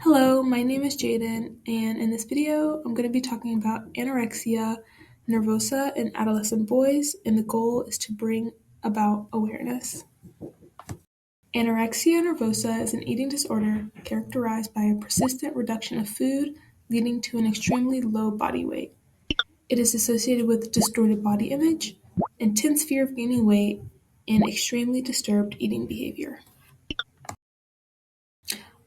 Hello, my name is Jaden, and in this video, I'm going to be talking about anorexia nervosa in adolescent boys, and the goal is to bring about awareness. Anorexia nervosa is an eating disorder characterized by a persistent reduction of food, leading to an extremely low body weight. It is associated with distorted body image, intense fear of gaining weight, and extremely disturbed eating behavior.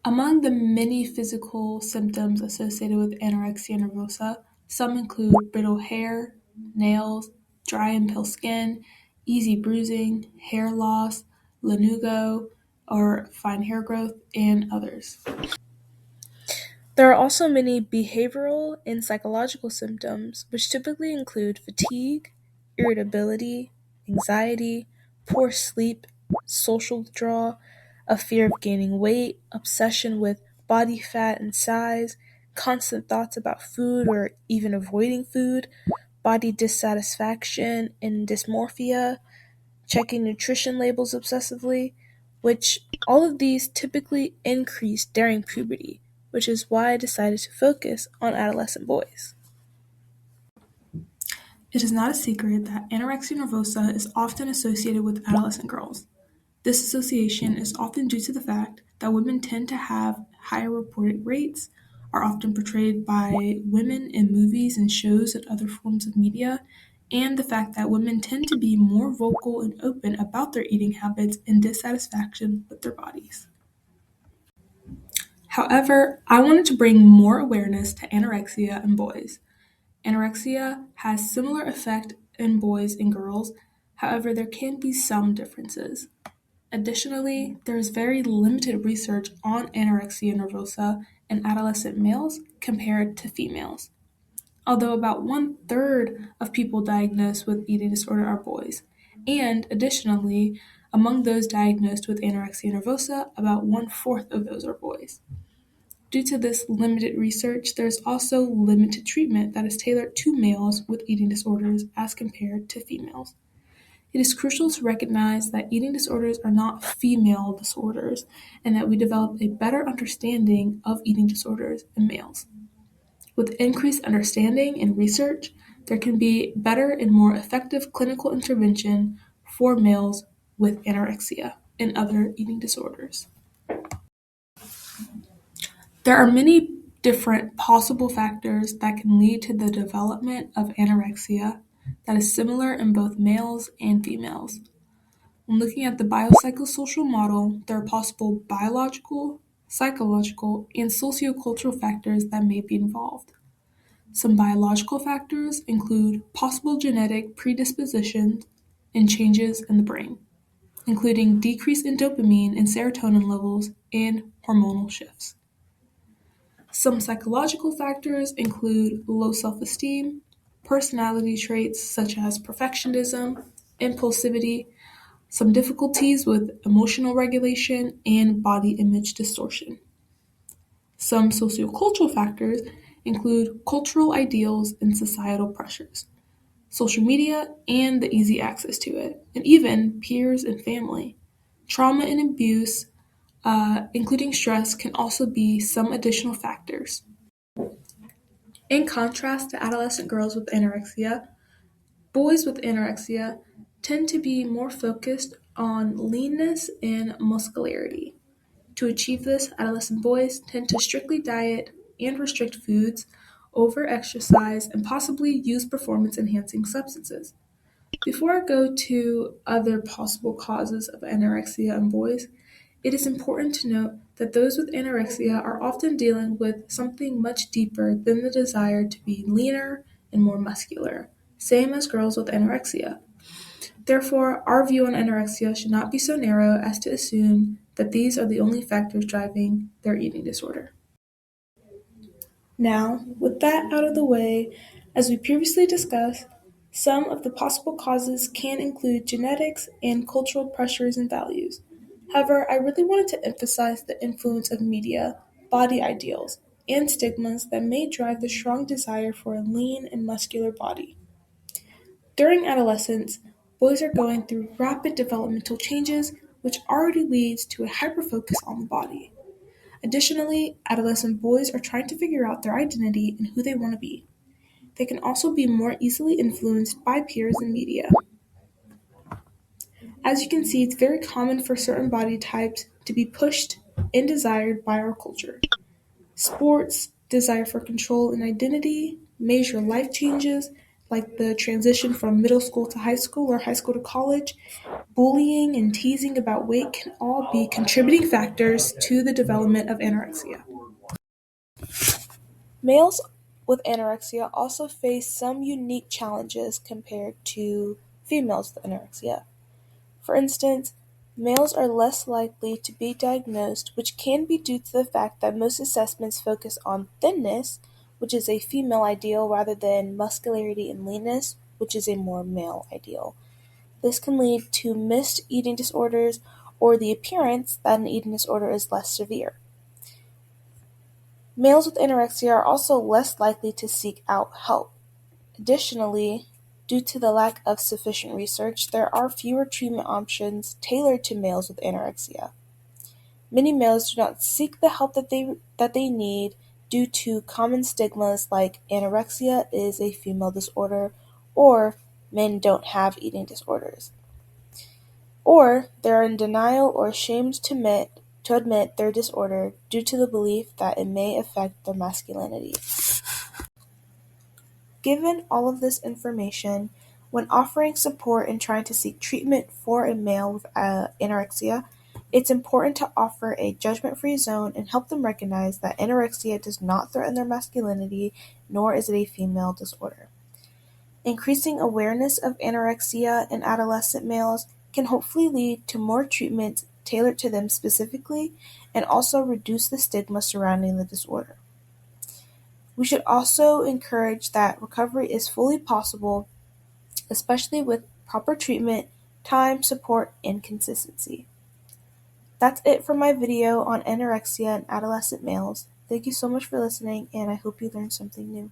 Among the many physical symptoms associated with anorexia nervosa, some include brittle hair, nails, dry and pale skin, easy bruising, hair loss, lanugo, or fine hair growth, and others. There are also many behavioral and psychological symptoms, which typically include fatigue, irritability, anxiety, poor sleep, social withdrawal, a fear of gaining weight, obsession with body fat and size, constant thoughts about food or even avoiding food, body dissatisfaction and dysmorphia, checking nutrition labels obsessively, which all of these typically increase during puberty, which is why I decided to focus on adolescent boys. It is not a secret that anorexia nervosa is often associated with adolescent girls. This association is often due to the fact that women tend to have higher reported rates, are often portrayed by women in movies and shows and other forms of media, and the fact that women tend to be more vocal and open about their eating habits and dissatisfaction with their bodies. However, I wanted to bring more awareness to anorexia in boys. Anorexia has similar effect in boys and girls, however, there can be some differences. Additionally, there is very limited research on anorexia nervosa in adolescent males compared to females, although about one-third of people diagnosed with eating disorder are boys. And additionally, among those diagnosed with anorexia nervosa, about one-fourth of those are boys. Due to this limited research, there is also limited treatment that is tailored to males with eating disorders as compared to females. It is crucial to recognize that eating disorders are not female disorders and that we develop a better understanding of eating disorders in males. With increased understanding and research, there can be better and more effective clinical intervention for males with anorexia and other eating disorders. There are many different possible factors that can lead to the development of anorexia that is similar in both males and females. When looking at the biopsychosocial model, there are possible biological, psychological, and sociocultural factors that may be involved. Some biological factors include possible genetic predispositions and changes in the brain, including decrease in dopamine and serotonin levels and hormonal shifts. Some psychological factors include low self esteem, personality traits such as perfectionism, impulsivity, some difficulties with emotional regulation, and body image distortion. Some sociocultural factors include cultural ideals and societal pressures, social media and the easy access to it, and even peers and family. Trauma and abuse, including stress, can also be some additional factors. In contrast to adolescent girls with anorexia, boys with anorexia tend to be more focused on leanness and muscularity. To achieve this, adolescent boys tend to strictly diet and restrict foods, over-exercise, and possibly use performance-enhancing substances. Before I go to other possible causes of anorexia in boys, it is important to note that those with anorexia are often dealing with something much deeper than the desire to be leaner and more muscular, same as girls with anorexia. Therefore, our view on anorexia should not be so narrow as to assume that these are the only factors driving their eating disorder. Now, with that out of the way, as we previously discussed, some of the possible causes can include genetics and cultural pressures and values. However, I really wanted to emphasize the influence of media, body ideals, and stigmas that may drive the strong desire for a lean and muscular body. During adolescence, boys are going through rapid developmental changes, which already leads to a hyperfocus on the body. Additionally, adolescent boys are trying to figure out their identity and who they want to be. They can also be more easily influenced by peers and media. As you can see, it's very common for certain body types to be pushed and desired by our culture. Sports, desire for control and identity, major life changes like the transition from middle school to high school or high school to college, bullying and teasing about weight can all be contributing factors to the development of anorexia. Males with anorexia also face some unique challenges compared to females with anorexia. For instance, males are less likely to be diagnosed, which can be due to the fact that most assessments focus on thinness, which is a female ideal, rather than muscularity and leanness, which is a more male ideal. This can lead to missed eating disorders or the appearance that an eating disorder is less severe. Males with anorexia are also less likely to seek out help. Additionally, due to the lack of sufficient research, there are fewer treatment options tailored to males with anorexia. Many males do not seek the help that they need due to common stigmas like anorexia is a female disorder or men don't have eating disorders. Or they are in denial or ashamed to admit their disorder due to the belief that it may affect their masculinity. Given all of this information, when offering support and trying to seek treatment for a male with anorexia, it's important to offer a judgment-free zone and help them recognize that anorexia does not threaten their masculinity, nor is it a female disorder. Increasing awareness of anorexia in adolescent males can hopefully lead to more treatments tailored to them specifically and also reduce the stigma surrounding the disorder. We should also encourage that recovery is fully possible, especially with proper treatment, time, support, and consistency. That's it for my video on anorexia in adolescent males. Thank you so much for listening, and I hope you learned something new.